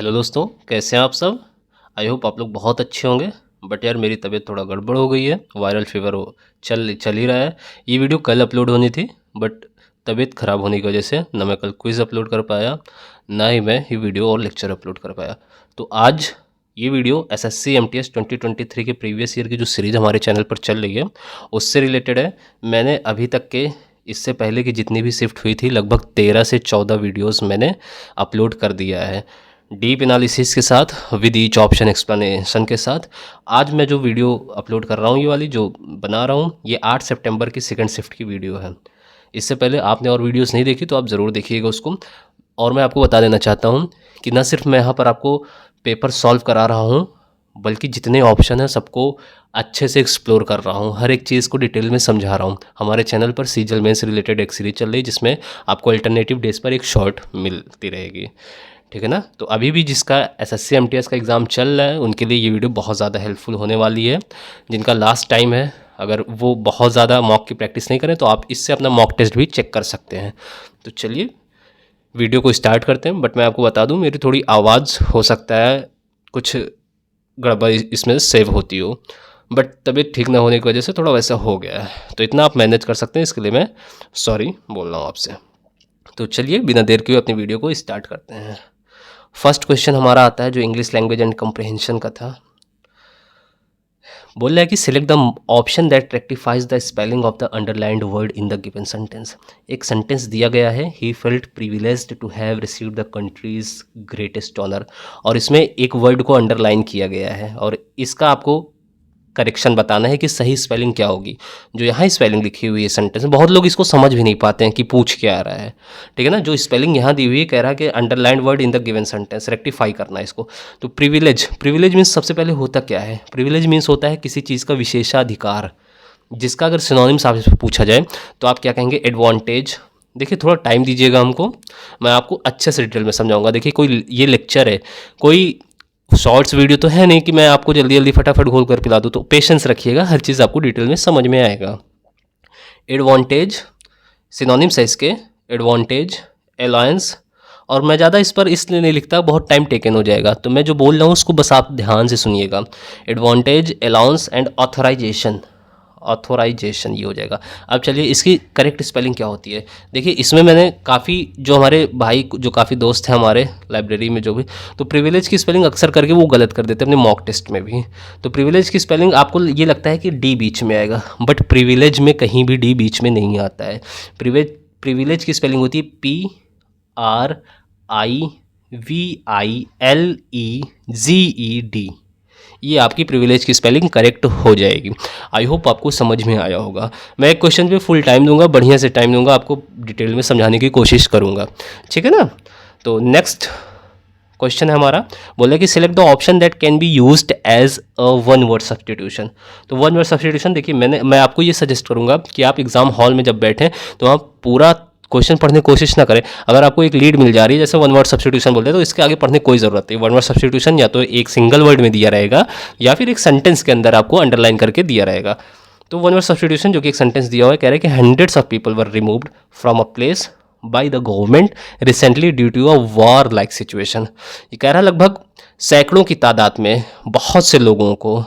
Hello दोस्तों, कैसे हैं आप सब। आई होप आप लोग बहुत अच्छे होंगे। बट यार मेरी तबीयत थोड़ा गड़बड़ हो गई है, वायरल फीवर हो चल ही रहा है। ये वीडियो कल अपलोड होनी थी बट तबीयत ख़राब होने की वजह से ना मैं कल क्विज़ अपलोड कर पाया, ना ही मैं ये वीडियो और लेक्चर अपलोड कर पाया। तो आज ये वीडियो एसएससी एमटीएस 2023 के प्रीवियस ईयर की जो सीरीज़ हमारे चैनल पर चल रही है उससे रिलेटेड है। मैंने अभी तक के इससे पहले की जितनी भी शिफ्ट हुई थी लगभग 13 से 14 वीडियोस मैंने अपलोड कर दिया है, डीप एनालिसिस के साथ, विद ईच ऑप्शन एक्सप्लेनेशन के साथ। आज मैं जो वीडियो अपलोड कर रहा हूँ, ये वाली जो बना रहा हूँ, ये 8 सितंबर की सेकंड शिफ्ट की वीडियो है। इससे पहले आपने और वीडियोस नहीं देखी तो आप ज़रूर देखिएगा उसको। और मैं आपको बता देना चाहता हूँ कि न सिर्फ मैं यहाँ पर आपको पेपर सॉल्व करा रहा हूँ, बल्कि जितने ऑप्शन हैं सबको अच्छे से एक्सप्लोर कर रहा हूँ, हर एक चीज़ को डिटेल में समझा रहा हूँ। हमारे चैनल पर सीजल मेन से रिलेटेड एक सीरीज चल रही है जिसमें आपको अल्टरनेटिव डेज पर एक शॉर्ट मिलती रहेगी, ठीक है ना। तो अभी भी जिसका एसएससी एमटीएस का एग्ज़ाम चल रहा है उनके लिए ये वीडियो बहुत ज़्यादा हेल्पफुल होने वाली है। जिनका लास्ट टाइम है, अगर वो बहुत ज़्यादा मॉक की प्रैक्टिस नहीं करें तो आप इससे अपना मॉक टेस्ट भी चेक कर सकते हैं। तो चलिए वीडियो को स्टार्ट करते हैं। बट मैं आपको बता दूं, मेरी थोड़ी आवाज़ हो सकता है कुछ गड़बड़ इसमें सेव होती हो, बट तबीयत ठीक ना होने की वजह से थोड़ा वैसा हो गया है। तो इतना आप मैनेज कर सकते हैं, इसके लिए मैं सॉरी बोल रहा हूँ आपसे। तो चलिए बिना देर के अपनी वीडियो को स्टार्ट करते हैं। फर्स्ट क्वेश्चन हमारा आता है जो इंग्लिश लैंग्वेज एंड कम्प्रहेंशन का था। बोल रहा है कि select the option that rectifies the spelling of the underlined word in the given sentence. एक सेंटेंस दिया गया है, he felt privileged to have received the country's greatest honour, और इसमें एक वर्ड को अंडरलाइन किया गया है और इसका आपको करेक्शन बताना है कि सही स्पेलिंग क्या होगी। जो यहाँ स्पेलिंग लिखी हुई है सेंटेंस में, बहुत लोग इसको समझ भी नहीं पाते हैं कि पूछ क्या आ रहा है, ठीक है ना। जो स्पेलिंग यहाँ दी हुई है, कह रहा है कि underlined word in the given sentence, rectify करना है इसको। तो प्रिविलेज मीन्स सबसे पहले होता क्या है। प्रिविलेज मीन्स होता है किसी चीज़ का विशेषाधिकार, जिसका अगर सिनोनिम्स आपसे पूछा जाए तो आप क्या कहेंगे, एडवांटेज। देखिए थोड़ा टाइम दीजिएगा हमको, मैं आपको अच्छे से डिटेल में समझाऊंगा। देखिए कोई ये लेक्चर है, कोई शॉर्ट्स वीडियो तो है नहीं कि मैं आपको जल्दी जल्दी फटाफट घोल कर पिला दूँ। तो पेशेंस रखिएगा, हर चीज़ आपको डिटेल में समझ में आएगा। एडवांटेज सिनोनिम्स है इसके, एडवांटेज, अलायंस। और मैं ज़्यादा इस पर इसलिए नहीं लिखता, बहुत टाइम टेकन हो जाएगा। तो मैं जो बोल रहा हूँ उसको बस आप ध्यान से सुनिएगा। Advantage, allowance and authorisation, authorisation ये हो जाएगा। अब चलिए इसकी करेक्ट स्पेलिंग क्या होती है। देखिए इसमें मैंने काफ़ी, जो हमारे भाई जो काफ़ी दोस्त हैं हमारे लाइब्रेरी में जो भी, तो प्रिविलेज की स्पेलिंग अक्सर करके वो गलत कर देते हैं अपने मॉक टेस्ट में भी। तो प्रिविलेज की स्पेलिंग आपको ये लगता है कि डी बीच में आएगा, बट प्रिविलेज में कहीं भी डी बीच में नहीं आता है। प्रिविलेज की स्पेलिंग होती है PRIVILEGED। ये आपकी प्रिविलेज की स्पेलिंग करेक्ट हो जाएगी। आई होप आपको समझ में आया होगा। मैं एक क्वेश्चन पे फुल टाइम दूंगा, बढ़िया से टाइम दूंगा, आपको डिटेल में समझाने की कोशिश करूंगा, ठीक है ना। तो नेक्स्ट क्वेश्चन है हमारा, बोला कि select the option that can be used as a one word substitution. तो वन वर्ड सब्सटीट्यूशन देखिए, मैं आपको ये सजेस्ट करूंगा कि आप एग्जाम हॉल में जब बैठें तो आप पूरा क्वेश्चन पढ़ने की कोशिश ना करें। अगर आपको एक लीड मिल जा रही है, जैसे वन वर्ड सब्सटीट्यूशन बोलते हैं, तो इसके आगे पढ़ने की कोई ज़रूरत नहीं। वन वर्ड सब्सटीट्यूशन या तो एक सिंगल वर्ड में दिया रहेगा या फिर एक सेंटेंस के अंदर आपको अंडरलाइन करके दिया रहेगा। तो वन वर्ड सब्सटीट्यूशन जो कि एक सेंटेंस दिया हुआ है, कह रहे हैं कि hundreds of people were removed from a place by the government recently due to a war like situation. ये कह रहा है लगभग सैकड़ों की तादाद में बहुत से लोगों को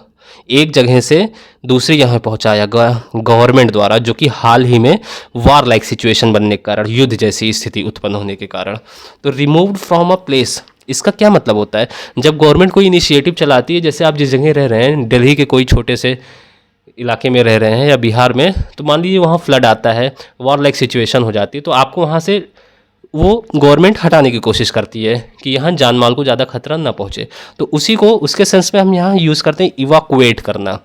एक जगह से दूसरी जगह पहुंचाया गया गवर्नमेंट द्वारा, जो कि हाल ही में वार लाइक सिचुएशन बनने के कारण, युद्ध जैसी स्थिति उत्पन्न होने के कारण। तो रिमूव्ड फ्रॉम अ प्लेस, इसका क्या मतलब होता है। जब गवर्नमेंट कोई इनिशिएटिव चलाती है, जैसे आप जिस जगह रह रहे हैं, दिल्ली के कोई छोटे से इलाके में रह रहे हैं या बिहार में, तो मान लीजिए वहाँ फ्लड आता है, वार लाइक सिचुएशन हो जाती है, तो आपको वहाँ से वो गवर्नमेंट हटाने की कोशिश करती है कि यहाँ जान माल को ज़्यादा खतरा ना पहुँचे। तो उसी को, उसके सेंस में हम यहाँ यूज़ करते हैं इवाकुएट करना,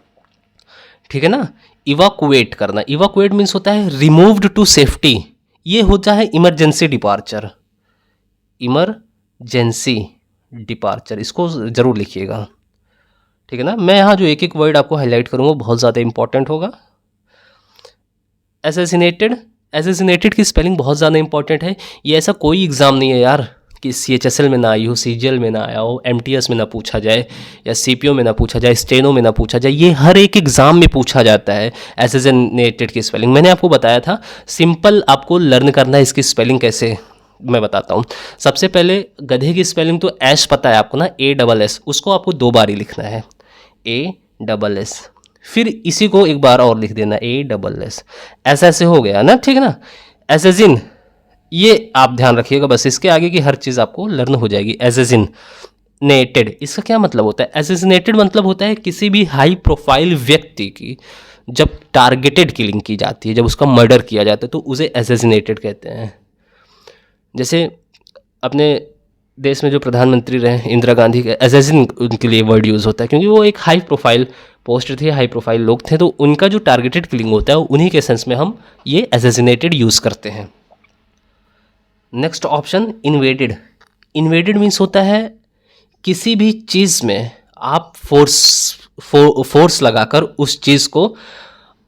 ठीक है ना। इवाकुएट करना, इवाकुएट मीन्स होता है रिमूव्ड टू सेफ्टी। ये होता है इमरजेंसी डिपार्चर, इमरजेंसी डिपार्चर, इसको ज़रूर लिखिएगा, ठीक है ना। मैं यहाँ जो एक एक वर्ड आपको हाईलाइट करूँगा बहुत ज़्यादा इंपॉर्टेंट होगा। असैसिनेटेड, असैसिनेटेड की स्पेलिंग बहुत ज़्यादा इंपॉर्टेंट है। ये ऐसा कोई एग्ज़ाम नहीं है यार कि CHSL में ना आई हो, CGL में ना आया हो, MTS में ना पूछा जाए, या CPO में ना पूछा जाए, स्टेनो में ना पूछा जाए। ये हर एक एग्ज़ाम में पूछा जाता है असैसिनेटेड की स्पेलिंग। मैंने आपको बताया था, सिंपल आपको लर्न करना है इसकी स्पेलिंग कैसे मैं बताता हूँ। सबसे पहले गधे की स्पेलिंग तो ऐश पता है आपको ना, ASS, उसको आपको 2 बार ही लिखना है, ASS। फिर इसी को एक बार और लिख देना, ASS। ऐसे हो गया ना, ठीक है ना। एसेसिन, ये आप ध्यान रखिएगा बस, इसके आगे की हर चीज़ आपको लर्न हो जाएगी। एसेसिनेटेड, इसका क्या मतलब होता है? एसेसिनेटेड मतलब होता है किसी भी हाई प्रोफाइल व्यक्ति की जब टारगेटेड किलिंग की जाती है, जब उसका मर्डर किया जाता है, तो उसे एसेसिनेटेड कहते हैं। जैसे अपने देश में जो प्रधानमंत्री रहे इंदिरा गांधी के, एसेसिन उनके लिए वर्ड यूज़ होता है, क्योंकि वो एक हाई प्रोफाइल पोस्ट थे, हाई प्रोफाइल लोग थे, तो उनका जो टारगेटेड किलिंग होता है उन्हीं के सेंस में हम ये एसेसिनेटेड यूज़ करते हैं। Next option, invaded. Invaded means होता है किसी भी चीज़ में आप फोर्स लगाकर उस चीज़ को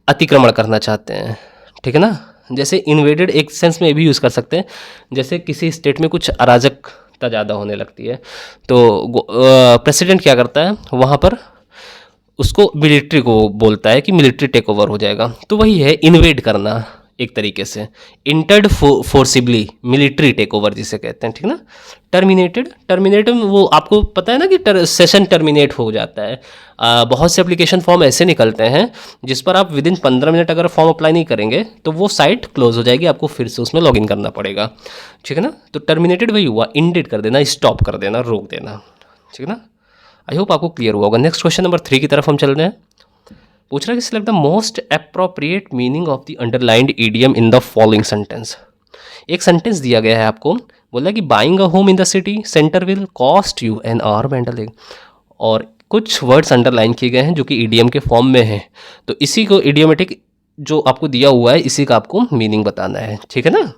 अतिक्रमण करना चाहते हैं, ठीक है ना। जैसे इन्वेडेड एक सेंस में ये भी यूज़ कर सकते हैं, जैसे किसी स्टेट में कुछ अराजकता ज़्यादा होने लगती है, तो प्रेसिडेंट क्या करता है वहाँ पर, उसको मिलिट्री को बोलता है कि मिलिट्री टेक ओवर हो जाएगा, तो वही है इन्वेड करना एक तरीके से। Entered forcibly, military take over जिसे कहते हैं, ठीक ना। टर्मिनेटेड वो आपको पता है ना कि सेशन टर्मिनेट हो जाता है। बहुत से एप्लीकेशन फॉर्म ऐसे निकलते हैं जिस पर आप विदिन 15 मिनट अगर फॉर्म अप्लाई नहीं करेंगे तो वो साइट क्लोज हो जाएगी, आपको फिर से उसमें लॉगिन करना पड़ेगा, ठीक है ना। तो टर्मिनेटेड वही हुआ, इंडेड कर देना, स्टॉप कर देना, रोक देना, ठीक है ना। आई होप आपको क्लियर हुआ होगा। नेक्स्ट क्वेश्चन नंबर 3 की तरफ हम चल रहे हैं। पूछ रहा है कि select the most appropriate meaning of the underlined idiom in the following sentence. एक सेंटेंस दिया गया है आपको, बोला कि buying a home in the city centre will cost you an arm and a leg, और कुछ वर्ड्स अंडरलाइन किए गए हैं जो कि ईडियम के फॉर्म में हैं, तो इसी को इडियोमेटिक जो आपको दिया हुआ है इसी का आपको मीनिंग बताना है, ठीक है ना।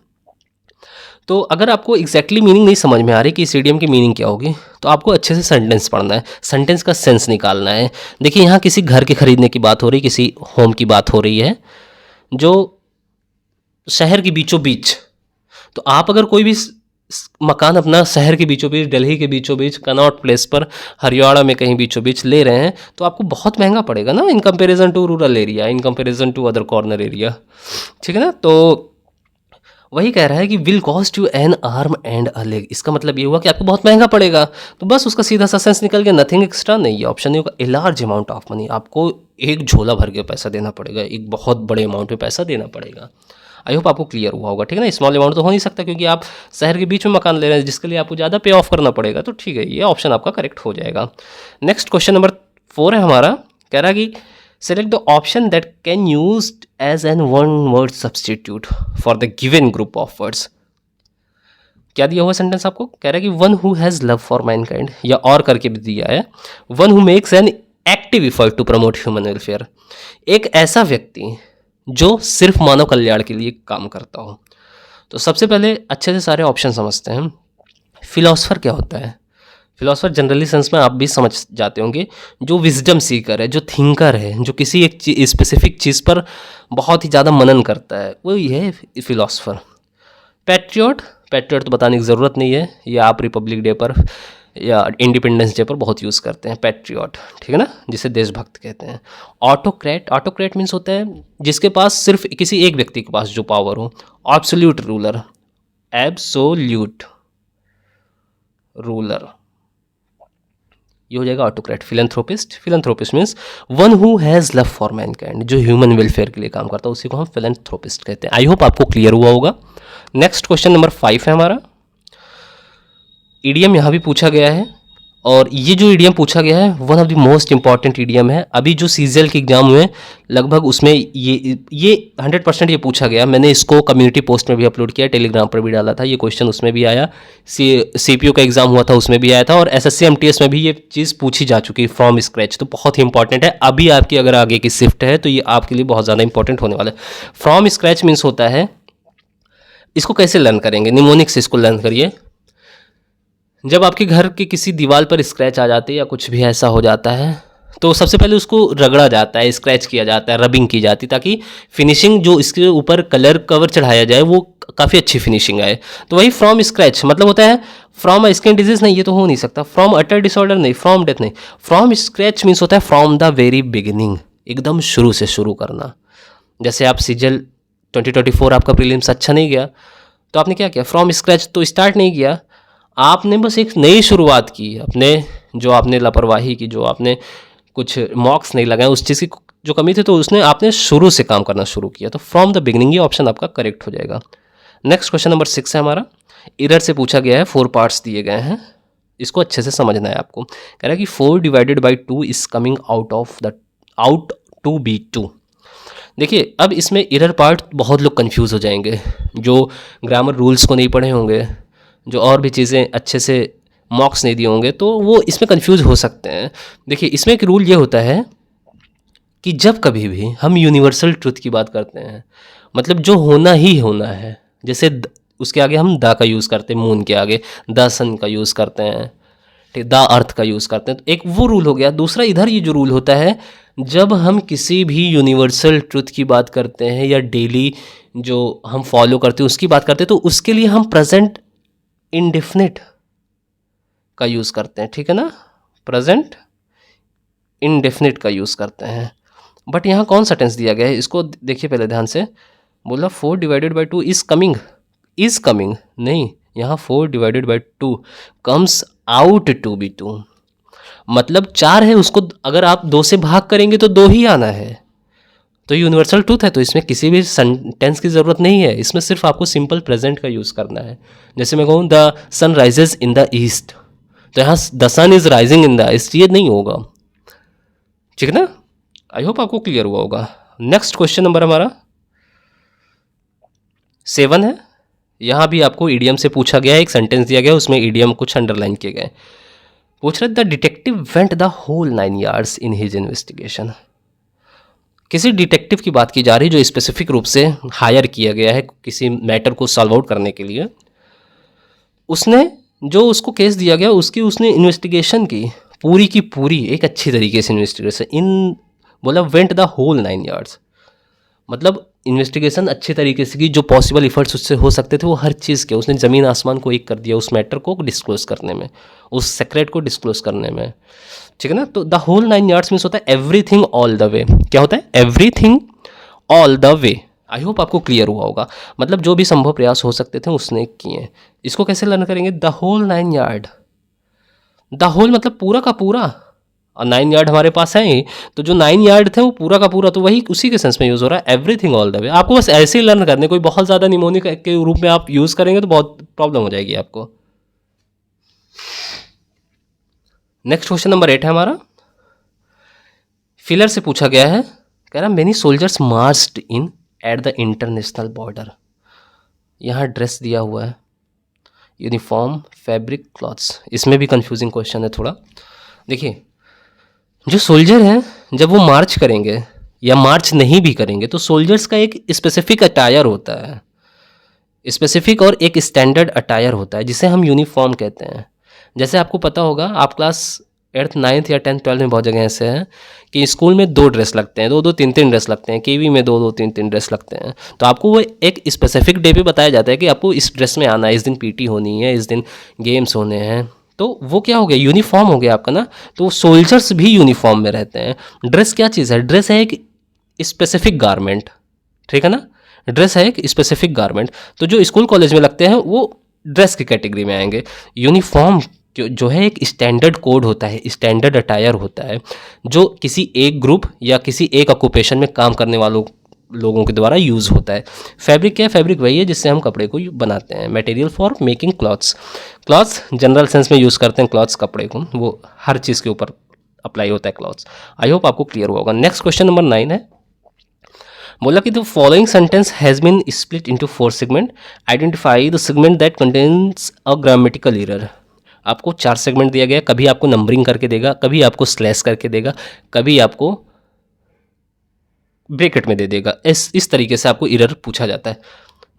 तो अगर आपको एग्जैक्टली मीनिंग नहीं समझ में आ रही कि इस इडियम की मीनिंग क्या होगी, तो आपको अच्छे से सेंटेंस पढ़ना है, सेंटेंस का सेंस निकालना है। देखिए यहाँ किसी घर के खरीदने की बात हो रही, किसी होम की बात हो रही है जो शहर के बीचों बीच, तो आप अगर कोई भी मकान अपना शहर के बीचों बीच, दिल्ली के बीचों बीच, कनॉट प्लेस पर, हरियाणा में कहीं बीचों बीच ले रहे हैं, तो आपको बहुत महंगा पड़ेगा ना, in comparison to rural area, in comparison to other corner area, ठीक है ना। तो वही कह रहा है कि will cost you an arm and a leg, इसका मतलब ये हुआ कि आपको बहुत महंगा पड़ेगा, तो बस उसका सीधा सा सेंस निकल गया, नथिंग एक्स्ट्रा नहीं, ये ऑप्शन नहीं होगा। A large amount of money, आपको एक झोला भर के पैसा देना पड़ेगा, एक बहुत बड़े अमाउंट में पैसा देना पड़ेगा। आई होप आपको क्लियर हुआ होगा, ठीक है ना। स्मॉल अमाउंट तो हो नहीं सकता क्योंकि आप शहर के बीच में मकान ले रहे हैं जिसके लिए आपको ज़्यादा पे ऑफ करना पड़ेगा, तो ठीक है, ये ऑप्शन आपका करेक्ट हो जाएगा। नेक्स्ट क्वेश्चन नंबर 4 है हमारा, कह रहा है कि select the option that can used as an one word substitute for the given group of words। क्या दिया हुआ सेंटेंस आपको, कह रहा है कि one who has love for mankind, या और करके भी दिया है, one who makes an active effort to promote human welfare, एक ऐसा व्यक्ति जो सिर्फ मानव कल्याण के लिए काम करता हो। तो सबसे पहले अच्छे से सारे ऑप्शन समझते हैं। फिलोसफर क्या होता है? फिलोसफर जनरली सेंस में आप भी समझ जाते होंगे, जो विजडम सीकर है, जो थिंकर है, जो किसी एक स्पेसिफिक चीज़ पर बहुत ही ज़्यादा मनन करता है, वो ये है फिलोसफर। पैट्रियट तो बताने की ज़रूरत नहीं है, ये आप रिपब्लिक डे पर या इंडिपेंडेंस डे पर बहुत यूज़ करते हैं पैट्रियट, ठीक है ना, जिसे देशभक्त कहते हैं। ऑटोक्रेट मीन्स होता है जिसके पास सिर्फ किसी एक व्यक्ति के पास जो पावर हो। एब्सोल्यूट रूलर, ये हो जाएगा autocrat. Philanthropist means one who has love for Mankind, जो ह्यूमन वेलफेयर के लिए काम करता है, उसी को हम फिलैंथ्रोपिस्ट कहते हैं। आई होप आपको क्लियर हुआ होगा। नेक्स्ट क्वेश्चन नंबर 5 है हमारा। ईडियम यहाँ भी पूछा गया है, और ये जो ईडियम पूछा गया है one of the most important idiom है। अभी जो सीजीएल के एग्जाम हुए लगभग उसमें ये 100% ये पूछा गया। मैंने इसको कम्युनिटी पोस्ट में भी अपलोड किया, टेलीग्राम पर भी डाला था, ये क्वेश्चन उसमें भी आया। सीपीयू का एग्जाम हुआ था उसमें भी आया था, और एसएससी एमटीएस में भी ये चीज़ पूछी जा चुकी है फ्रॉम स्क्रैच, तो बहुत ही इंपॉर्टेंट है। अभी आपकी अगर आगे की शिफ्ट है तो ये आपके लिए बहुत ज़्यादा इंपॉर्टेंट होने वाला है। फ्रॉम स्क्रैच मीन्स होता है, इसको कैसे लर्न करेंगे, निमोनिक से इसको लर्न करिए। जब आपके घर के किसी दीवार पर स्क्रैच आ जाती है या कुछ भी ऐसा हो जाता है, तो सबसे पहले उसको रगड़ा जाता है, स्क्रैच किया जाता है, रबिंग की जाती है, ताकि फिनिशिंग जो इसके ऊपर कलर कवर चढ़ाया जाए वो काफ़ी अच्छी फिनिशिंग आए। तो वही फ्रॉम स्क्रैच मतलब होता है फ्रॉम स्किन डिजीज नहीं, ये तो हो नहीं सकता। फ्रॉम अटर डिसऑर्डर नहीं, फ्रॉम डेथ नहीं। फ्रॉम स्क्रैच मीन्स होता है फ्रॉम द वेरी बिगिनिंग, एकदम शुरू से शुरू करना। जैसे आप सीजीएल 2024 आपका प्रीलिम्स अच्छा नहीं गया, तो आपने क्या किया, फ्रॉम स्क्रैच तो स्टार्ट नहीं किया, आपने बस एक नई शुरुआत की। अपने जो आपने लापरवाही की, जो आपने कुछ मॉक्स नहीं लगाए, उस चीज़ की जो कमी थी, तो उसने आपने शुरू से काम करना शुरू किया। तो फ्रॉम द बिगिनिंग ये ऑप्शन आपका करेक्ट हो जाएगा। नेक्स्ट क्वेश्चन नंबर 6 है हमारा, इरर से पूछा गया है, 4 पार्ट्स दिए गए हैं, इसको अच्छे से समझना है आपको। कह रहा है कि 4 divided by 2 is coming out to be 2। देखिए अब इसमें इरर पार्ट बहुत लोग कंफ्यूज हो जाएंगे, जो ग्रामर रूल्स को नहीं पढ़े होंगे, जो और भी चीज़ें अच्छे से मॉक्स नहीं दिए होंगे, तो वो इसमें कंफ्यूज हो सकते हैं। देखिए इसमें एक रूल ये होता है कि जब कभी भी हम यूनिवर्सल ट्रुथ की बात करते हैं, मतलब जो होना ही होना है, जैसे उसके आगे हम द का यूज़ करते हैं, मून के आगे द सन का यूज़ करते हैं, ठीक, द अर्थ का यूज़ करते हैं, तो एक वो रूल हो गया। दूसरा इधर ये जो रूल होता है, जब हम किसी भी यूनिवर्सल ट्रुथ की बात करते हैं या डेली जो हम फॉलो करते हैं उसकी बात करते हैं, तो उसके लिए हम प्रेजेंट इंडेफिनिट का यूज़ करते हैं, ठीक है ना, प्रेजेंट इंडेफिनिट का यूज़ करते हैं। बट यहाँ कौन सा टेंस दिया गया है, इसको देखिए पहले ध्यान से। बोला 4 डिवाइडेड बाई 2 इज़ कमिंग नहीं, यहाँ 4 divided by 2 comes out to be 2, मतलब 4 है, उसको अगर आप 2 से भाग करेंगे तो 2 ही आना है। तो यूनिवर्सल ट्रूथ है, तो इसमें किसी भी सेंटेंस की ज़रूरत नहीं है, इसमें सिर्फ आपको सिंपल प्रेजेंट का यूज़ करना है। जैसे मैं कहूँ the sun rises in the east, तो यहाँ the sun is rising in the east, ये नहीं होगा, ठीक है ना। आई होप आपको क्लियर हुआ होगा। नेक्स्ट क्वेश्चन नंबर हमारा 7 है। यहाँ भी आपको ईडियम से पूछा गया है, एक सेंटेंस दिया गया है, उसमें ईडियम कुछ अंडरलाइन किए गए। पूछ रहे the detective went the whole 9 yards in his investigation. किसी डिटेक्टिव की बात की जा रही है जो स्पेसिफिक रूप से हायर किया गया है किसी मैटर को सॉल्व आउट करने के लिए। उसने जो उसको केस दिया गया उसने इन्वेस्टिगेशन की पूरी एक अच्छी तरीके से इन्वेस्टिगेशन बोला वेंट द होल 9 yards, मतलब इन्वेस्टिगेशन अच्छे तरीके से की, जो पॉसिबल इफर्ट्स उससे हो सकते थे वो हर चीज़ के, उसने ज़मीन आसमान को एक कर दिया उस मैटर को डिस्क्लोज करने में, उस सेक्रेट को डिस्क्लोज करने में, ठीक है ना। तो द होल 9 yards मीन्स होता है एवरीथिंग ऑल द वे। क्या होता है, everything all the way. I hope आपको क्लियर हुआ होगा, मतलब जो भी संभव प्रयास हो सकते थे उसने किए। इसको कैसे लर्न करेंगे, the whole 9 yard, the whole मतलब पूरा का पूरा, और 9 यार्ड हमारे पास है ही, तो जो 9 यार्ड थे वो पूरा का पूरा, तो वही उसी के सेंस में यूज़ हो रहा है, एवरीथिंग ऑल द वे। आपको बस ऐसे ही लर्न करने, कोई बहुत ज़्यादा निमोनिक के रूप में आप यूज़ करेंगे तो बहुत प्रॉब्लम हो जाएगी आपको। नेक्स्ट क्वेश्चन नंबर 8 है हमारा, फिलर से पूछा गया है, कह रहा many soldiers marched in at the international border. यहाँ ड्रेस दिया हुआ है, यूनिफॉर्म, फैब्रिक, क्लॉथ्स, इसमें भी कंफ्यूजिंग क्वेश्चन है थोड़ा। देखिए जो सोल्जर हैं जब वो मार्च करेंगे या मार्च नहीं भी करेंगे, तो सोल्जर्स का एक स्पेसिफिक अटायर होता है, स्पेसिफिक और एक स्टैंडर्ड अटायर होता है जिसे हम यूनिफॉर्म कहते हैं। जैसे आपको पता होगा, आप क्लास 8th 9th या 10th 12th में बहुत जगह ऐसे हैं कि स्कूल में 2 ड्रेस लगते हैं, 2 3 ड्रेस लगते हैं, केवी में 2 3 ड्रेस लगते हैं। तो आपको वो एक स्पेसिफिक डे पे बताया जाता है कि आपको इस ड्रेस में आना है, इस दिन पीटी होनी है, इस दिन गेम्स होने हैं, तो वो क्या हो गया, यूनिफॉर्म हो गया आपका ना। तो सोल्जर्स भी यूनिफॉर्म में रहते हैं। ड्रेस क्या चीज़ है, ड्रेस है एक स्पेसिफिक गारमेंट, ठीक है ना, ड्रेस है एक स्पेसिफिक गारमेंट। तो जो स्कूल कॉलेज में लगते हैं वो ड्रेस की कैटेगरी में आएंगे। यूनिफॉर्म जो है एक स्टैंडर्ड कोड होता है, स्टैंडर्ड अटायर होता है, जो किसी एक ग्रुप या किसी एक ऑक्यूपेशन में काम करने वालों लोगों के द्वारा यूज़ होता है। फैब्रिक क्या है, फैब्रिक वही है जिससे हम कपड़े को बनाते हैं। Material for making clothes, clothes general sense में यूज़ करते हैं क्लॉथ्स कपड़े को, वो हर चीज़ के ऊपर अप्लाई होता है क्लॉथ्स। आई होप आपको क्लियर हुआ होगा। नेक्स्ट क्वेश्चन नंबर 9 है, बोला कि the following sentence has been split into 4 segment, identify the segment that contains a grammatical error. आपको 4 सेगमेंट दिया गया, कभी आपको नंबरिंग करके देगा, कभी आपको स्लैश करके देगा, कभी आपको ब्रैकेट में दे देगा। इस तरीके से आपको एरर पूछा जाता है।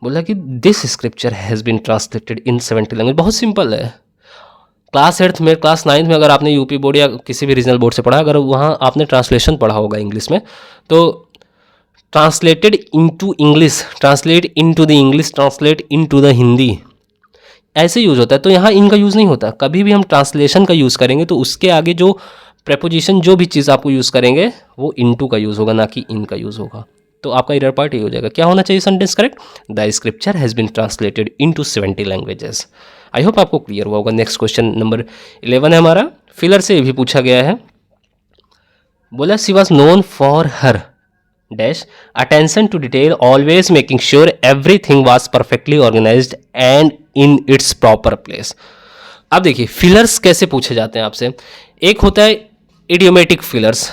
बोला कि this scripture has been translated in 70 language. बहुत सिंपल है, क्लास 8th में, क्लास 9th में अगर आपने यूपी बोर्ड या किसी भी रीजनल बोर्ड से पढ़ा, अगर वहाँ आपने ट्रांसलेशन पढ़ा होगा इंग्लिश में, तो translated into English, translate into the English, translate into the Hindi, ऐसे यूज़ होता है। तो यहाँ इनका यूज़ नहीं होता। कभी भी हम ट्रांसलेशन का यूज़ करेंगे तो उसके आगे जो प्रेपोजिशन, जो भी चीज़ आपको यूज़ करेंगे वो इनटू का यूज़ होगा, ना कि इन का यूज़ होगा। तो आपका इरर पार्ट ये हो जाएगा। क्या होना चाहिए sentence correct? The scripture has been translated into 70 languages. I hope आपको क्लियर हुआ होगा। नेक्स्ट क्वेश्चन नंबर 11 है हमारा, फिलर से भी पूछा गया है। बोला she was known for her dash attention to detail, always making sure everything was perfectly organised and in its proper place. अब देखिए फिलर्स कैसे पूछे जाते हैं आपसे। एक होता है इडियोमेटिक फिलर्स,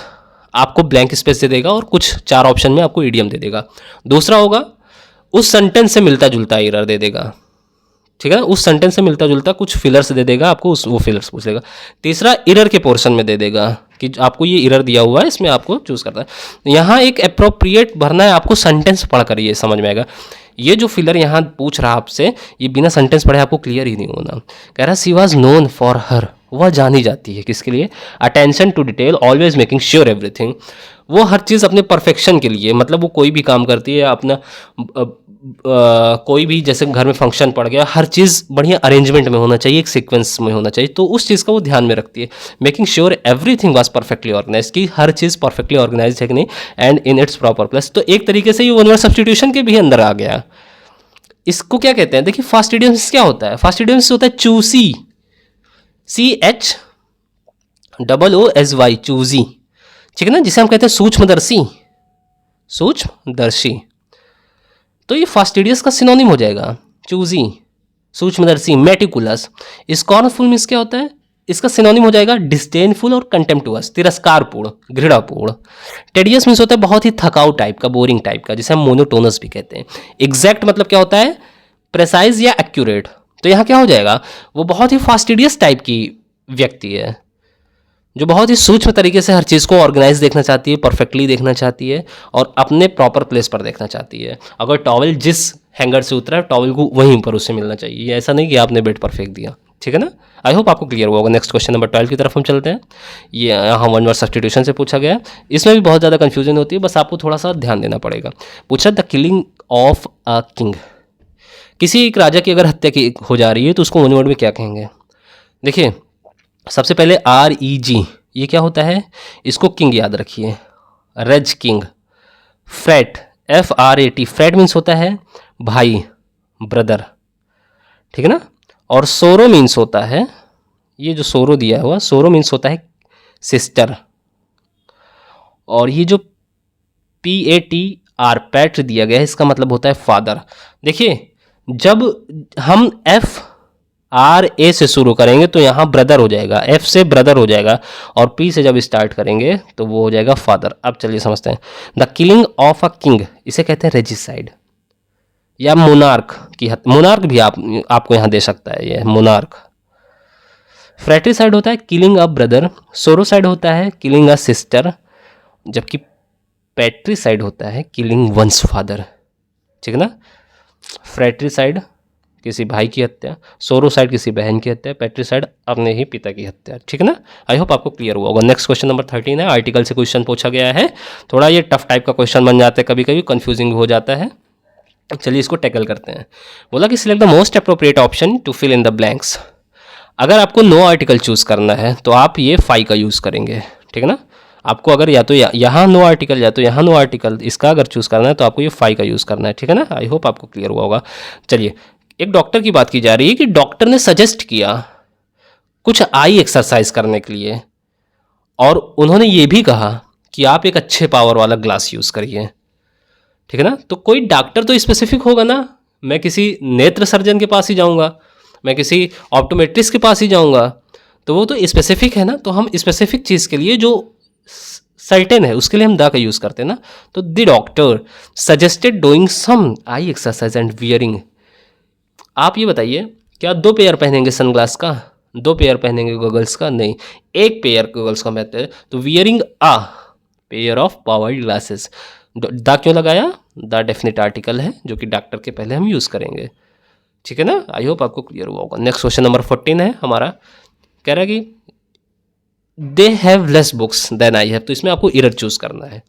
आपको ब्लैंक स्पेस दे देगा और कुछ 4 ऑप्शन में आपको इडियम दे देगा। दूसरा होगा उस सेंटेंस से मिलता जुलता एरर दे देगा, ठीक है ना, उस सेंटेंस से मिलता जुलता कुछ फिलर्स दे देगा आपको, वो फिलर्स पूछ लेगा। तीसरा इरर के पोर्शन में दे देगा कि आपको ये इरर दिया हुआ है, इसमें आपको चूज करना है। यहाँ एक अप्रोप्रिएट भरना है आपको, सेंटेंस पढ़कर ये समझ में आएगा। ये जो फिलर यहाँ पूछ रहा आपसे, ये बिना सेंटेंस पढ़े आपको क्लियर ही नहीं होना। कह रहा she was known for her, वह जानी जाती है किसके लिए? Attention to detail, always making sure everything. वो हर चीज़ अपने परफेक्शन के लिए, मतलब वो कोई भी काम करती है अपना कोई भी, जैसे घर में फंक्शन पड़ गया, हर चीज़ बढ़िया अरेंजमेंट में होना चाहिए, एक सीक्वेंस में होना चाहिए, तो उस चीज़ का वो ध्यान में रखती है। Making sure everything was perfectly organise, की हर चीज़ परफेक्टली ऑर्गेनाइज है कि नहीं, and in its proper place. तो एक तरीके से ये वन वर्ड सब्स्टिट्यूशन के भी अंदर आ गया। इसको क्या कहते हैं? देखिए फर्स्ट इडियम्स क्या होता है? फर्स्ट इडियम्स होता है चूसी, CHOOSY, चूजी, ठीक है ना, जिसे हम कहते हैं सूक्ष्मदर्शी, सूक्ष्मदर्शी। तो ये फास्टिडियस का सिनोनिम हो जाएगा, चूजी, सूक्ष्मदर्शी, मेटिकुलस। स्कॉर्नफुल मीन्स क्या होता है? इसका सिनोनिम हो जाएगा डिस्डेनफुल और कंटेम्प्टुअस, तिरस्कारपूर्ण, घृणापूर्ण। टेडियस मीन्स होता है बहुत ही थकाऊ टाइप का, बोरिंग टाइप का, जिसे हम मोनोटोनस भी कहते हैं। एग्जैक्ट मतलब क्या होता है? प्रेसाइज या एक्यूरेट। तो यहाँ क्या हो जाएगा? वो बहुत ही फास्टिडियस टाइप की व्यक्ति है, जो बहुत ही सूक्ष्म तरीके से हर चीज़ को ऑर्गेनाइज देखना चाहती है, परफेक्टली देखना चाहती है और अपने प्रॉपर प्लेस पर देखना चाहती है। अगर टॉवल जिस हैंगर से उतरा है, टॉवल को वहीं पर उससे मिलना चाहिए, ऐसा नहीं कि आपने बेड पर फेंक दिया, ठीक है ना। आई होप आपको क्लियर हुआ होगा। नेक्स्ट क्वेश्चन नंबर 12 की तरफ हम चलते हैं। ये यहाँ वन वर्ड सब्स्टिट्यूशन से पूछा गया है। इसमें भी बहुत ज़्यादा कन्फ्यूजन होती है, बस आपको थोड़ा सा ध्यान देना पड़ेगा। पूछा the killing of a king, किसी एक राजा की अगर हत्या की हो जा रही है तो उसको वन वर्ड में क्या कहेंगे? देखिए सबसे पहले REG, ये क्या होता है? इसको किंग याद रखिए, raise king. Frat, FRAT, frat means होता है भाई, ब्रदर, ठीक है ना। और सोरो मीन्स होता है, ये जो सोरो दिया हुआ, सोरो मीन्स होता है सिस्टर। और ये जो PATR, पैट दिया गया है, इसका मतलब होता है फादर। देखिए जब हम FRA से शुरू करेंगे तो यहाँ ब्रदर हो जाएगा, F से ब्रदर हो जाएगा, और P से जब स्टार्ट करेंगे तो वो हो जाएगा फादर। अब चलिए समझते हैं। The killing of a king, इसे कहते हैं रेजिसाइड या मोनार्क की हत्या। मोनार्क भी आपको यहाँ दे सकता है, ये मोनार्क। फ्रैट्रिसाइड होता है किलिंग अ ब्रदर, सोरोसाइड होता है किलिंग अ सिस्टर, जबकि पैट्रिसाइड होता है किलिंग वंस फादर, ठीक है ना। फ्रैट्रिसाइड किसी भाई की हत्या, सोरोसाइड किसी बहन की हत्या, पैट्रिसाइड अपने ही पिता की हत्या, ठीक है ना। आई होप आपको क्लियर हुआ होगा। नेक्स्ट क्वेश्चन नंबर 13 है, आर्टिकल से क्वेश्चन पूछा गया है। थोड़ा ये टफ टाइप का क्वेश्चन बन जाता है, कभी कभी कंफ्यूजिंग हो जाता है। चलिए इसको टैकल करते हैं। बोला कि select the most appropriate option to fill in the blanks. अगर आपको नो आर्टिकल चूज करना है तो आप ये फाई का यूज़ करेंगे, ठीक है ना। आपको अगर या तो यहाँ नो आर्टिकल या तो यहाँ नो आर्टिकल, इसका अगर चूज़ करना है तो आपको ये फाई का यूज़ करना है, ठीक है ना। आई होप आपको क्लियर हुआ होगा। चलिए एक डॉक्टर की बात की जा रही है कि डॉक्टर ने सजेस्ट किया कुछ आई एक्सरसाइज करने के लिए, और उन्होंने ये भी कहा कि आप एक अच्छे पावर वाला ग्लास यूज़ करिए, ठीक है ना। तो कोई डॉक्टर तो स्पेसिफिक होगा ना, मैं किसी नेत्र सर्जन के पास ही जाऊंगा, मैं किसी ऑप्टोमेट्रिस्ट के पास ही जाऊंगा, तो वो तो स्पेसिफिक है ना। तो हम स्पेसिफिक चीज़ के लिए जो सर्टेन है उसके लिए हम द का यूज़ करते हैं ना। तो the doctor suggested doing some eye exercise and wearing. आप ये बताइए, क्या 2 पेयर पहनेंगे सनग्लास का, 2 पेयर पहनेंगे गॉगल्स का? नहीं, 1 पेयर गॉगल्स का बेहतर है। तो wearing a pair of powered glasses. The क्यों लगाया? द डेफिनेट आर्टिकल है जो कि डॉक्टर के पहले हम यूज़ करेंगे, ठीक है ना। आई होप आपको क्लियर हुआ होगा। नेक्स्ट क्वेश्चन नंबर 14 है हमारा, कह रहा है कि they have less books than I have. तो इसमें आपको इरर चूज करना है।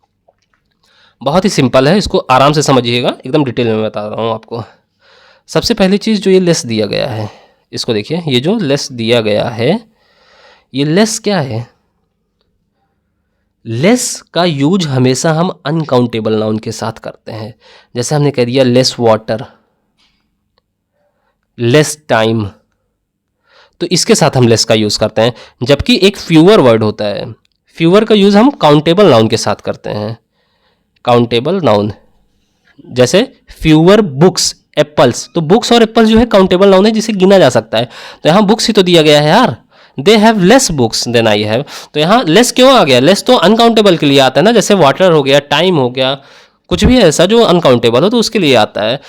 बहुत ही सिंपल है, इसको आराम से समझिएगा, एकदम डिटेल में बता रहा हूँ आपको। सबसे पहली चीज़ जो ये लेस दिया गया है, इसको देखिए, ये जो लेस दिया गया है, ये लेस क्या है? लेस का यूज हमेशा हम अनकाउंटेबल नाउन के साथ करते हैं। जैसे हमने कह दिया लेस वाटर, लेस टाइम, तो इसके साथ हम लेस का यूज करते हैं। जबकि एक फ्यूअर वर्ड होता है, फ्यूअर का यूज हम काउंटेबल नाउन के साथ करते हैं। काउंटेबल नाउन जैसे फ्यूअर बुक्स एप्पल्स, तो बुक्स और एप्पल्स जो है काउंटेबल नाउन है जिसे गिना जा सकता है। तो यहाँ बुक्स ही तो दिया गया है यार, they have less books than I have, तो यहाँ लेस क्यों आ गया? लेस तो अनकाउंटेबल के लिए आता है ना, जैसे वाटर हो गया, टाइम हो गया, कुछ भी ऐसा जो अनकाउंटेबल हो तो उसके लिए आता है।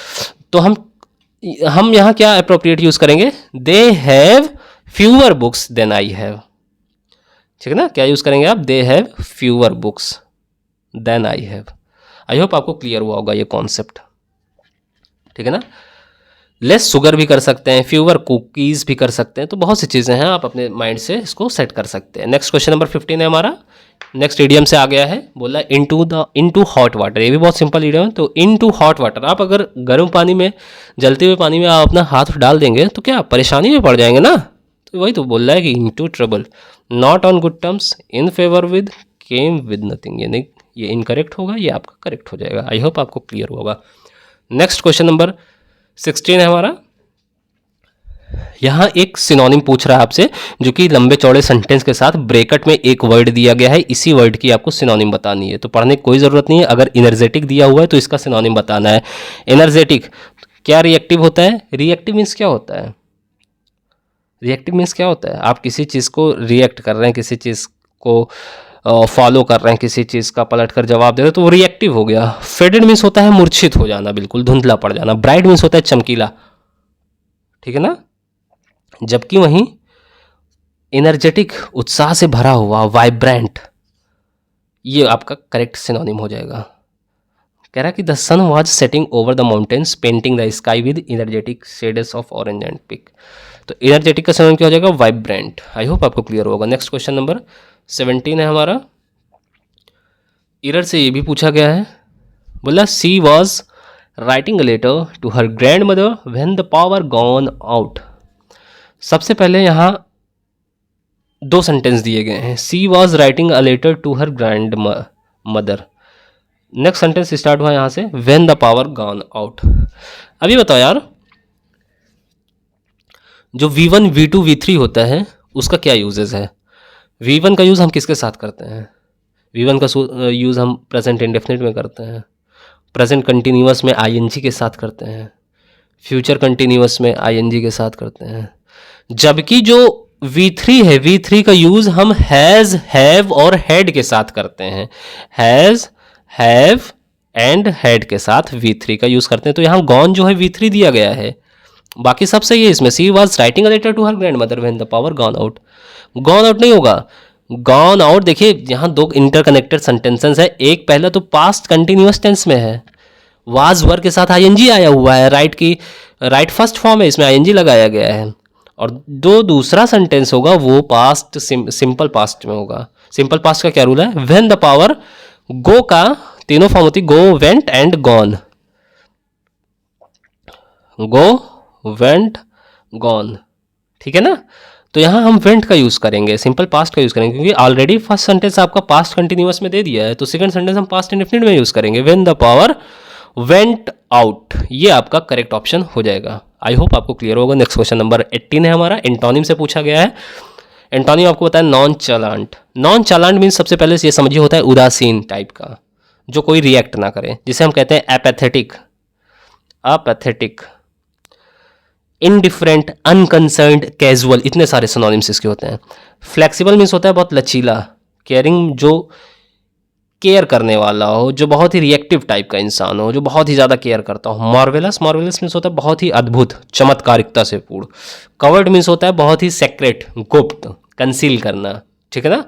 तो हम यहाँ क्या अप्रोप्रिएट यूज करेंगे? They have fewer books than I have, ठीक है ना? क्या यूज करेंगे आप? They have fewer books than I have. I hope आपको क्लियर हुआ होगा ये कॉन्सेप्ट, ठीक है ना? लेस शुगर भी कर सकते हैं, फ्यूअर कुकीज़ भी कर सकते हैं, तो बहुत सी चीज़ें हैं, आप अपने माइंड से इसको सेट कर सकते हैं। नेक्स्ट क्वेश्चन नंबर 15 है हमारा। नेक्स्ट इडियम से आ गया है, बोला इनटू हॉट वाटर। ये भी बहुत सिंपल इडियम है। तो इनटू हॉट वाटर, आप अगर गर्म पानी में, जलते हुए पानी में आप अपना हाथ डाल देंगे तो क्या परेशानी में पड़ जाएंगे ना? तो वही तो बोल रहा है कि into trouble, not on good terms, in favour with, came with nothing. यानी ये इनकरेक्ट होगा, ये आपका करेक्ट हो जाएगा। आई होप आपको क्लियर होगा। नेक्स्ट क्वेश्चन नंबर 16 है हमारा। यहाँ एक सिनोनिम पूछ रहा है आपसे, जो कि लंबे चौड़े सेंटेंस के साथ ब्रैकेट में एक वर्ड दिया गया है, इसी वर्ड की आपको सिनोनिम बतानी है। तो पढ़ने की कोई ज़रूरत नहीं है। अगर इनर्जेटिक दिया हुआ है तो इसका सिनोनिम बताना है। इनर्जेटिक क्या रिएक्टिव होता है? रिएक्टिव मीन्स क्या होता है? रिएक्टिव मीन्स क्या होता है? आप किसी चीज़ को रिएक्ट कर रहे हैं, किसी चीज़ को फॉलो कर रहे हैं, किसी चीज़ का पलट कर जवाब दे रहे हैं, तो वो रिएक्टिव हो गया। फेडेड मीन्स होता है मूर्छित हो जाना, बिल्कुल धुंधला पड़ जाना। ब्राइट मीन्स होता है चमकीला, ठीक है ना? जबकि वहीं एनर्जेटिक, उत्साह से भरा हुआ, वाइब्रेंट, ये आपका करेक्ट सिनोनिम हो जाएगा। कह रहा है कि the sun was setting over the mountains painting the sky with energetic shades of orange and pink. तो एनर्जेटिक का सिनोनिम क्या हो जाएगा? वाइब्रेंट। आई होप आपको क्लियर होगा। नेक्स्ट क्वेश्चन नंबर 17 है हमारा। इरर से ये भी पूछा गया है, बोला she was writing a letter to her grandmother when the power gone out. सबसे पहले यहाँ दो सेंटेंस दिए गए हैं। She was writing a letter to her grandmother. Next sentence start हुआ यहाँ से, when the power gone out. अभी बताओ यार, जो V1 V2 V3 होता है उसका क्या यूजेस है? V1 का यूज़ हम किसके साथ करते हैं? V1 का यूज़ हम प्रेजेंट इंडेफिनिट में करते हैं, प्रेजेंट कंटिन्यूअस में ING के साथ करते हैं, फ्यूचर कंटिन्यूअस में ING के साथ करते हैं। जबकि जो V3 है, V3 का यूज़ हम हैज़, हैव और हैड के साथ करते हैं। हैज़, हैव एंड हैड के साथ V3 का यूज़ करते हैं। तो यहाँ गॉन जो है V3 दिया गया है, बाकी सब सही है इसमें। She was writing a letter to her grandmother when the power gone out. Gone out नहीं होगा, गॉन आउट। देखिए यहाँ दो इंटरकनेक्टेड सेंटेंसेस है। एक पहला तो पास्ट कंटिन्यूअस टेंस में है, वाज वर के साथ ING आया हुआ है, राइट की राइट फर्स्ट फॉर्म है, इसमें ING लगाया गया है। और जो दूसरा सेंटेंस होगा वो पास्ट सिंपल पास्ट में होगा। सिंपल पास्ट का क्या रूल है? व्हेन द पावर, गो का तीनों फॉर्म होती, go, went and gone. Go, went, gone, ठीक है ना? तो यहाँ हम वेंट का यूज़ करेंगे, सिंपल पास्ट का यूज़ करेंगे, क्योंकि ऑलरेडी फर्स्ट सेंटेंस आपका पास्ट कंटिन्यूअस में दे दिया है। तो सेकंड सेंटेंस हम पास्ट इंडेफिनिट में यूज़ करेंगे, when the power went out. ये आपका करेक्ट ऑप्शन हो जाएगा। आई होप आपको क्लियर होगा। नेक्स्ट क्वेश्चन नंबर 18 है हमारा। एंटोनिम से पूछा गया है। एंटोनिम आपको बताया नॉन चालांट। नॉन चालांट मीन्स सबसे पहले ये समझिए होता है उदासीन टाइप का, जो कोई रिएक्ट ना करे, जिसे हम कहते हैं एपैथेटिक। अपैथेटिक, इनडिफरेंट, अनकंसर्न्ड, कैजुअल, इतने सारे सिनोनिम्स इसके होते हैं। फ्लेक्सिबल मीन्स होता है बहुत लचीला, केयरिंग, जो केयर करने वाला हो, जो बहुत ही रिएक्टिव टाइप का इंसान हो, जो बहुत ही ज़्यादा केयर करता हो। मार्वेलस, मार्वेलस मीन्स होता है बहुत ही अद्भुत, चमत्कारिकता से पूर्ण। कवर्ड मीन्स होता है बहुत ही सेक्रेट, गुप्त, कंसील करना, ठीक है ना?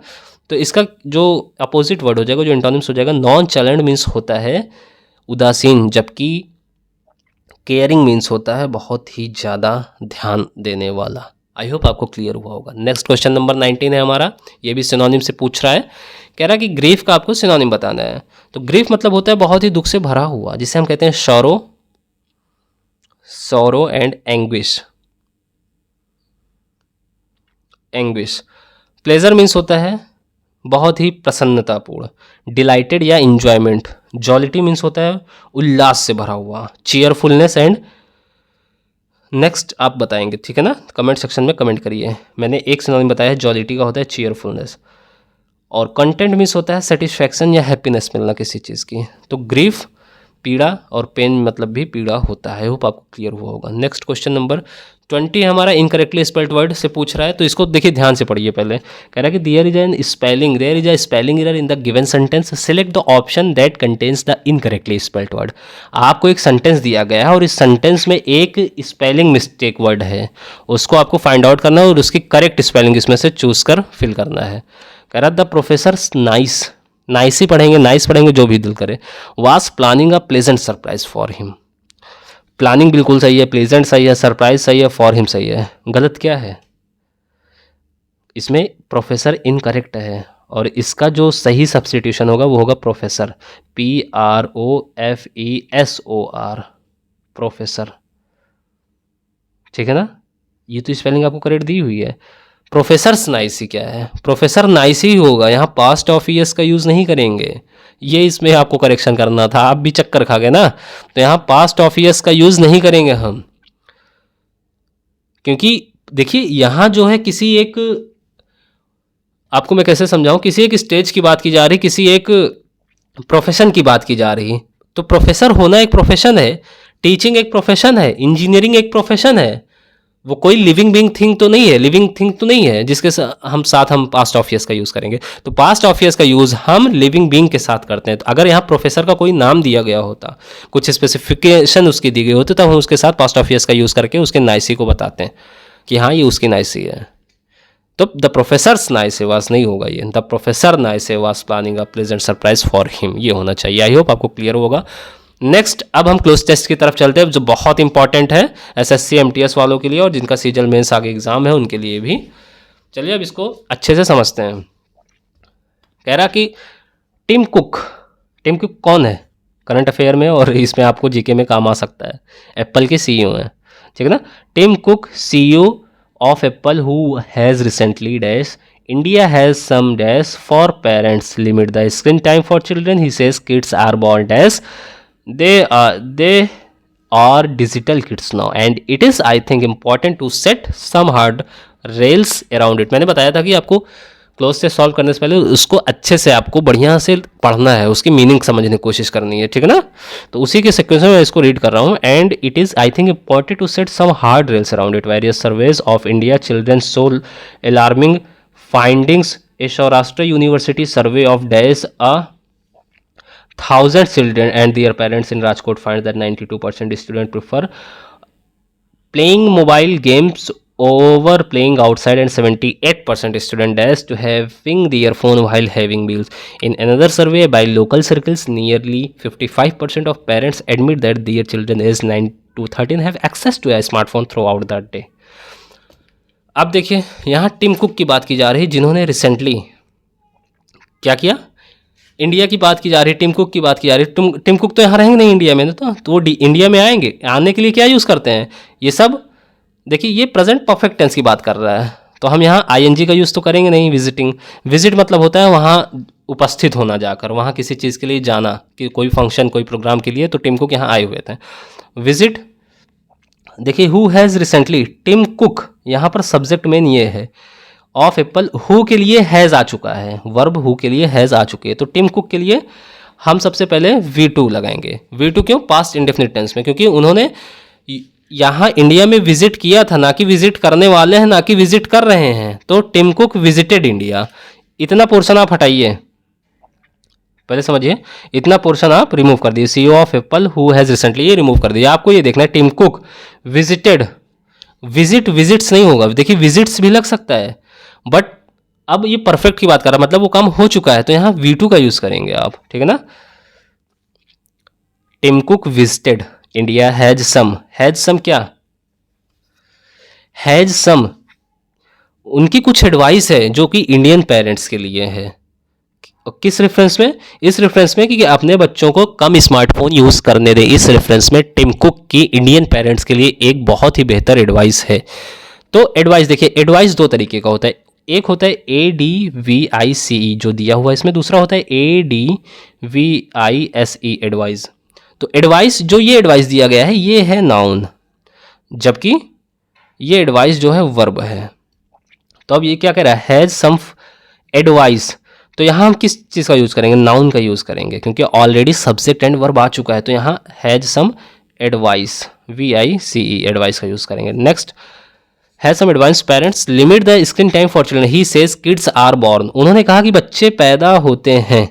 तो इसका जो अपोजिट वर्ड हो जाएगा, जो एंटोनिम्स हो जाएगा, नॉन चैलेंज मीन्स होता है उदासीन, जबकि केयरिंग मीन्स होता है बहुत ही ज़्यादा ध्यान देने वाला। आई होप आपको क्लियर हुआ होगा। नेक्स्ट क्वेश्चन नंबर 19 है हमारा। ये भी सिनोनिम से पूछ रहा है, कह रहा है कि ग्रीफ का आपको सिनोनिम बताना है। तो ग्रीफ मतलब होता है बहुत ही दुख से भरा हुआ, जिसे हम कहते हैं sorrow, sorrow and anguish. Anguish. Pleasure means होता है बहुत ही प्रसन्नतापूर्ण, डिलाइटेड या इंजॉयमेंट, जॉलिटी मीन्स होता है उल्लास से भरा हुआ, चीयरफुलनेस एंड नेक्स्ट आप बताएंगे, ठीक है ना, कमेंट सेक्शन में कमेंट करिए। मैंने एक सिनोनिम बताया है, जॉलिटी का होता है चीयरफुलनेस, और कंटेंट मीन्स होता है सेटिस्फैक्शन या हैप्पीनेस मिलना किसी चीज़ की। तो ग्रीफ पीड़ा और पेन मतलब भी पीड़ा होता है। होप आपको क्लियर हुआ होगा। नेक्स्ट क्वेश्चन नंबर 20 हमारा इनकरेक्टली स्पेल्ड वर्ड से पूछ रहा है, तो इसको देखिए ध्यान से पढ़िए। पहले कह रहा है कि there is a spelling error in the given sentence, select the option that contains the incorrectly spelled word. आपको एक सेंटेंस दिया गया है और इस सेंटेंस में एक स्पेलिंग मिस्टेक वर्ड है, उसको आपको फाइंड आउट करना है और उसकी करेक्ट स्पेलिंग इसमें से चूज कर फिल करना है। कह रहा the professor nice, nice he पढ़ेंगे, नाइस पढ़ेंगे, जो भी दिल करे, was planning a pleasant surprise for him. Planning बिल्कुल सही है, प्लेजेंट सही है, सरप्राइज सही है, फॉर हिम सही है। गलत क्या है इसमें? प्रोफेसर इनकरेक्ट है और इसका जो सही सब्स्टिट्यूशन होगा वो होगा प्रोफेसर, PROFESOR, प्रोफेसर, ठीक है ना। ये तो स्पेलिंग आपको करेक्ट दी हुई है। प्रोफेसर्स नाइसी क्या है? प्रोफेसर नाइसी ही होगा, यहाँ पास्ट ऑफ ईयर्स का यूज़ नहीं करेंगे। ये इसमें आपको करेक्शन करना था, आप भी चक्कर खा गए ना। तो यहाँ पास्ट ऑफ ईयर्स का यूज़ नहीं करेंगे हम, क्योंकि देखिए यहाँ जो है किसी एक, आपको मैं कैसे समझाऊं, किसी एक स्टेज की बात की जा रही, किसी एक प्रोफेशन की बात की जा रही। तो प्रोफेसर होना एक प्रोफेशन है, टीचिंग एक प्रोफेशन है, इंजीनियरिंग एक प्रोफेशन है। वो कोई लिविंग बीइंग थिंग तो नहीं है, लिविंग थिंग तो नहीं है जिसके साथ हम पास्ट ऑफ ईयर्स का यूज़ करेंगे। तो पास्ट ऑफ ईयर्स का यूज़ हम लिविंग बीइंग के साथ करते हैं। तो अगर यहाँ प्रोफेसर का कोई नाम दिया गया होता, कुछ स्पेसिफिकेशन उसकी दी गई होती, तब हम उसके साथ पास्ट ऑफ ईयर्स का यूज़ करके उसके नाइसी को बताते हैं कि हाँ ये उसकी नाइसी है। तो द प्रोफेसर्स नाइसे वास नहीं होगा, ये द प्रोफेसर नाइसे वास planning a pleasant surprise for him, ये होना चाहिए। आई होप आपको क्लियर होगा। नेक्स्ट अब हम क्लोज टेस्ट की तरफ चलते हैं, जो बहुत इंपॉर्टेंट है SSC MTS वालों के लिए और जिनका सीजल मेंस आगे एग्जाम है उनके लिए भी। चलिए अब इसको अच्छे से समझते हैं। कह रहा कि टिम कुक कौन है करंट अफेयर में, और इसमें आपको जीके में काम आ सकता है। एप्पल के CEO हैं, ठीक है ना। Tim Cook CEO of Apple, who has recently dash India has some dash for parents limit the screen time for children. He says kids are born dash they are digital kids now and it is I think important to set some hard rails around it. मैंने बताया था कि आपको close से solve करने से पहले उसको अच्छे से आपको बढ़िया से पढ़ना है, उसकी मीनिंग समझने की कोशिश करनी है, ठीक है ना। तो उसी के सीक्वेंस में मैं इसको रीड कर रहा हूँ। And it is I think important to set some hard rails around it. Various surveys of India children so alarming findings. A Saurashtra university survey of these 1000 children and their parents in Rajkot find that 92% students prefer playing mobile games over playing outside and 78% student dash to having their phone while having meals. In another survey by local circles, nearly 55% of parents admit that their children aged 9 to 13 have access to a smartphone throughout the day. अब देखिए यहाँ Tim cook की बात की जा रही है, जिन्होंने रिसेंटली क्या किया, इंडिया की बात की जा रही है, टिम कुक की बात की जा रही है। टिम कुक तो यहाँ रहेंगे नहीं इंडिया में, तो वो इंडिया में आएंगे, आने के लिए क्या यूज़ करते हैं ये सब। देखिए ये प्रेजेंट परफेक्ट टेंस की बात कर रहा है, तो हम यहाँ ING का यूज़ तो करेंगे नहीं। विजिटिंग, विजिट मतलब होता है वहाँ उपस्थित होना, जाकर वहाँ किसी चीज़ के लिए जाना, कि कोई फंक्शन कोई प्रोग्राम के लिए, तो टिम कुक यहाँ आए हुए थे। विजिट, देखिए who has recently, Tim Cook यहाँ पर सब्जेक्ट मेन ये है, ऑफ एप्पल हु के लिए हैज़ आ चुका है, वर्ब हु के लिए हैज़ आ चुकी है। तो टिम कुक के लिए हम सबसे पहले V2 लगाएंगे। V2 क्यों? पास्ट इंडेफिनिट टेंस में, क्योंकि उन्होंने यहाँ इंडिया में विजिट किया था, ना कि विजिट करने वाले हैं, ना कि विजिट कर रहे हैं। तो टिम कुक विजिटेड इंडिया, इतना पोर्शन आप हटाइए, पहले समझिए, इतना पोर्शन आप रिमूव कर दिए। CEO of Apple who has recently, ये रिमूव कर दिया। आपको ये देखना है टिम कुक विजिटेड, विजिट्स नहीं होगा, देखिए विजिट्स भी लग सकता है, बट अब ये परफेक्ट की बात कर रहा है, मतलब वो काम हो चुका है, तो यहाँ V2 का यूज करेंगे आप, ठीक है ना। Tim Cook visited India, has some क्या, हैज सम उनकी कुछ एडवाइस है जो कि इंडियन पेरेंट्स के लिए है। किस रेफरेंस में? इस रेफरेंस में कि अपने बच्चों को कम स्मार्टफोन यूज करने दें। इस रेफरेंस में टिम कुक की इंडियन पेरेंट्स के लिए एक बहुत ही बेहतर एडवाइस है। तो एडवाइस देखिए, एडवाइस दो तरीके का होता है। एक होता है ADVICE जो दिया हुआ है इसमें, दूसरा होता है ADVISE एडवाइस। तो एडवाइस, जो ये एडवाइस दिया गया है ये है नाउन, जबकि ये एडवाइस जो है वर्ब है। तो अब ये क्या कह रहा है, हैज़ सम एडवाइस, तो यहाँ हम किस चीज़ का यूज़ करेंगे, नाउन का यूज़ करेंगे, क्योंकि ऑलरेडी सब्जेक्ट एंड वर्ब आ चुका है। तो यहाँ has some advice, VICE advice का यूज़ करेंगे। Next, has some advice parents limit the screen time for children, he says kids are born, उन्होंने कहा कि बच्चे पैदा होते हैं,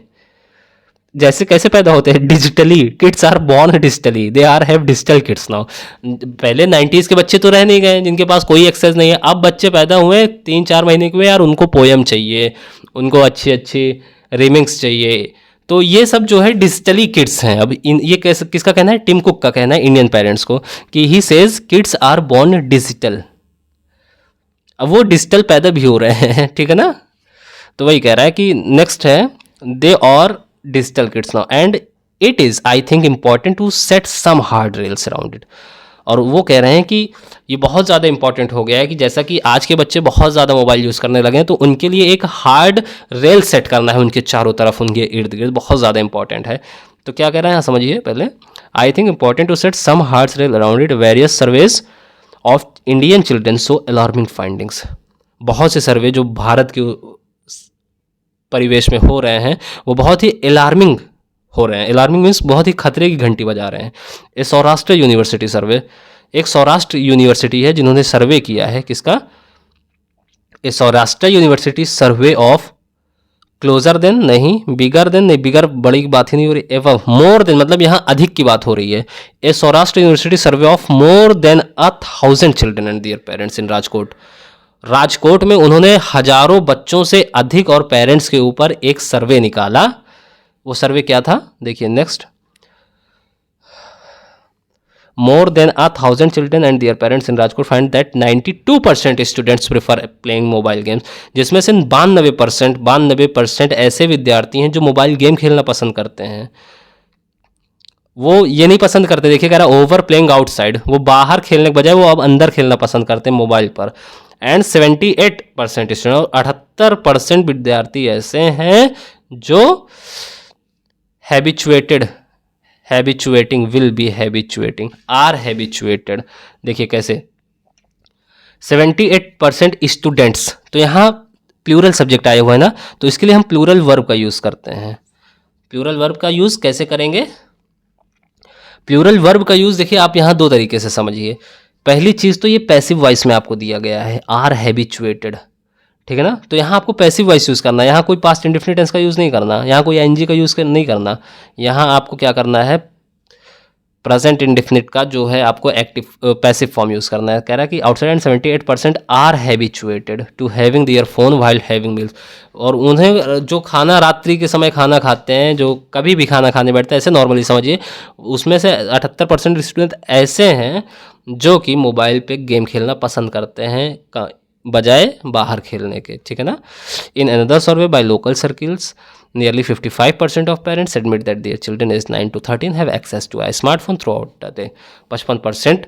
जैसे कैसे पैदा होते हैं, digitally, kids are born digitally, they are have digital kids now. पहले 90s के बच्चे तो रह नहीं गए जिनके पास कोई एक्सेस नहीं है, अब बच्चे पैदा हुए 3-4 महीने के हुए यार, उनको पोयम चाहिए, उनको अच्छी अच्छी रिमिक्स चाहिए, तो ये सब जो है डिजिटली किड्स हैं। अब ये किसका कहना है, टिम कुक का कहना है इंडियन पेरेंट्स को, कि he says kids are born digital, अब वो डिजिटल पैदा भी हो रहे हैं, ठीक है ना। तो वही कह रहा है कि नेक्स्ट है, they are digital kids now and it is I think important to set some hard rails around it. और वो कह रहे हैं कि ये बहुत ज़्यादा इंपॉर्टेंट हो गया है कि जैसा कि आज के बच्चे बहुत ज़्यादा मोबाइल यूज़ करने लगे हैं, तो उनके लिए एक हार्ड रेल सेट करना है उनके चारों तरफ, उनके इर्द गिर्द, बहुत ज़्यादा इंपॉर्टेंट है। तो क्या कह रहे हैं यहाँ समझिए पहले, I think important to set some hard rail around it, various surveys of Indian children so alarming findings. बहुत से सर्वे जो भारत के परिवेश में हो रहे हैं वो बहुत ही अलार्मिंग हो रहे हैं। अलार्मिंग मीन्स बहुत ही खतरे की घंटी बजा रहे हैं। ये सौराष्ट्र यूनिवर्सिटी सर्वे, एक सौराष्ट्र यूनिवर्सिटी है जिन्होंने सर्वे किया है, किसका, ये Saurashtra university survey of closure then नहीं, बिगर देन नहीं, बिगर बड़ी की बात ही नहीं हो रही, एवं मोर देन मतलब यहाँ अधिक की बात हो रही है। A Saurashtra university survey of more than 1000 children and their parents in Rajkot. Rajkot में उन्होंने हजारों बच्चों से अधिक और पेरेंट्स के ऊपर एक सर्वे निकाला। वो सर्वे क्या था, देखिए next, more than 1000 children and their parents in Rajkot find that 92% students prefer playing mobile games, जिसमें से 92% ऐसे विद्यार्थी हैं जो मोबाइल गेम खेलना पसंद करते हैं। वो ये नहीं पसंद करते, देखिए कह रहा ओवर प्लेइंग आउटसाइड, वो बाहर खेलने के बजाय वो अब अंदर खेलना पसंद करते हैं मोबाइल पर। एंड 78% स्टूडेंट, और 78% विद्यार्थी ऐसे हैं जो हैबिचुएटिंग, विल बी हैबिचुएटिंग, आर हैबिचुएटेड। देखिए कैसे, 78% स्टूडेंट्स, तो यहाँ प्लूरल सब्जेक्ट आया हुआ है ना, तो इसके लिए हम प्लूरल वर्ब का यूज़ करते हैं। प्लूरल वर्ब का यूज़ कैसे करेंगे, प्लूरल वर्ब का यूज़ देखिए आप यहाँ दो तरीके से समझिए। पहली चीज़ तो ये पैसिव वॉइस में आपको दिया गया है, आर हैबिचुएटेड, ठीक है ना, तो यहाँ आपको पैसिव वॉइस यूज़ करना है, यहाँ कोई पास्ट इंडेफिनिट टेंस का यूज़ नहीं करना, यहाँ कोई एनजी का यूज़ नहीं करना, यहाँ आपको क्या करना है, प्रेजेंट इंडेफिनिट का जो है आपको एक्टिव पैसिव फॉर्म यूज़ करना है। कह रहा है कि outside and 78% are habituated to having their phone while having meals, और उन्हें जो खाना रात्रि के समय खाना खाते हैं, जो कभी भी खाना खाने बैठते हैं, ऐसे नॉर्मली समझिए, उसमें से 78% स्टूडेंट ऐसे हैं जो कि मोबाइल पे गेम खेलना पसंद करते हैं बजाय बाहर खेलने के, ठीक है ना। In another survey by local circles nearly 55% of parents admit that their children aged 9 to 13 have access to a smartphone throughout the day। 55%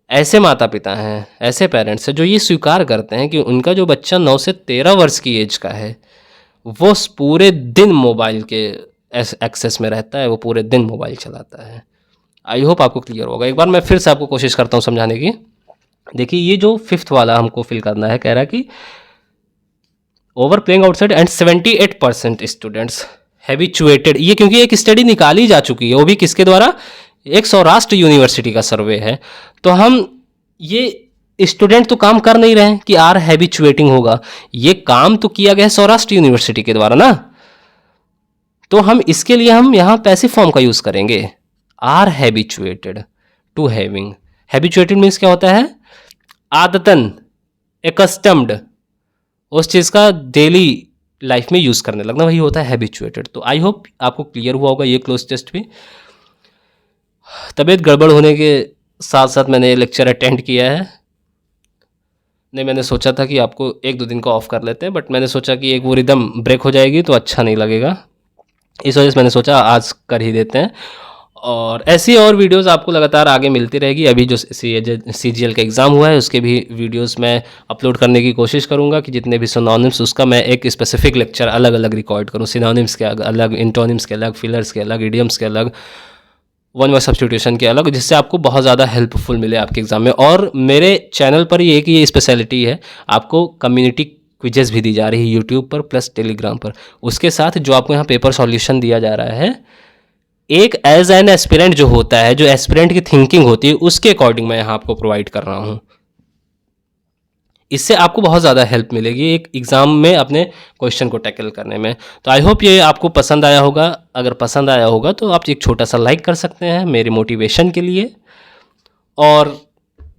ऐसे माता पिता हैं, ऐसे पेरेंट्स हैं जो ये स्वीकार करते हैं कि उनका जो बच्चा 9 से 13 वर्ष की एज का है वो पूरे दिन मोबाइल के एक्सेस में रहता है, वो पूरे दिन मोबाइल चलाता है। आई होप आपको क्लियर होगा। एक बार मैं फिर से आपको कोशिश करता हूँ समझाने की। देखिए ये जो 5th वाला हमको फिल करना है, कह रहा है कि over playing outside and 78% students habituated, ये क्योंकि एक स्टडी निकाली जा चुकी है, वो भी किसके द्वारा, एक सौराष्ट्र यूनिवर्सिटी का सर्वे है। तो हम ये स्टूडेंट तो काम कर नहीं रहे हैं कि आर हैबिचुएटिंग होगा, ये काम तो किया गया है सौराष्ट्र यूनिवर्सिटी के द्वारा ना, तो हम इसके लिए हम यहाँ पैसिव फॉर्म का यूज़ करेंगे, are habituated to having. Habituated means क्या होता है, आदतन, एकस्टम्ड, उस चीज़ का डेली लाइफ में यूज़ करने लगना, वही होता है हैबिचुएटेड। तो आई होप आपको क्लियर हुआ होगा ये क्लोज टेस्ट भी। तबीयत गड़बड़ होने के साथ साथ मैंने ये लेक्चर अटेंड किया है, नहीं मैंने सोचा था कि आपको 1-2 दिन का ऑफ कर लेते हैं, बट मैंने सोचा कि एक वो रिदम ब्रेक हो जाएगी तो अच्छा नहीं लगेगा, इस वजह से मैंने सोचा आज कर ही देते हैं। और ऐसी और वीडियोस आपको लगातार आगे मिलती रहेगी। अभी जो CGL का एग्ज़ाम हुआ है उसके भी वीडियोस मैं अपलोड करने की कोशिश करूँगा कि जितने भी सिनोनिम्स उसका मैं एक स्पेसिफिक लेक्चर अलग अलग रिकॉर्ड करूँ। सिनोनिम्स के अलग, इंटोनिम्स के अलग, फिलर्स के अलग, इडियम्स के अलग, वन वर्ड सब्स्टिट्यूशन के अलग, जिससे आपको बहुत ज़्यादा हेल्पफुल मिले आपके एग्ज़ाम में। और मेरे चैनल पर ये एक ये स्पेशलिटी है, आपको कम्युनिटी क्विजेस भी दी जा रही है यूट्यूब पर प्लस टेलीग्राम पर। उसके साथ जो आपको यहाँ पेपर सॉल्यूशन दिया जा रहा है, एक एज एन एस्पिरेंट जो होता है, जो एस्पिरेंट की थिंकिंग होती है, उसके अकॉर्डिंग मैं यहाँ आपको प्रोवाइड कर रहा हूँ। इससे आपको बहुत ज़्यादा हेल्प मिलेगी एक एग्ज़ाम में अपने क्वेश्चन को टैकल करने में। तो आई होप ये आपको पसंद आया होगा। अगर पसंद आया होगा तो आप एक छोटा सा लाइक कर सकते हैं मेरे मोटिवेशन के लिए, और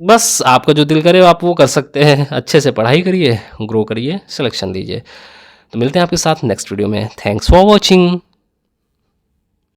बस आपका जो दिल करे आप वो कर सकते हैं। अच्छे से पढ़ाई करिए, ग्रो करिए, सिलेक्शन लीजिए। तो मिलते हैं आपके साथ नेक्स्ट वीडियो में। Thanks for watching.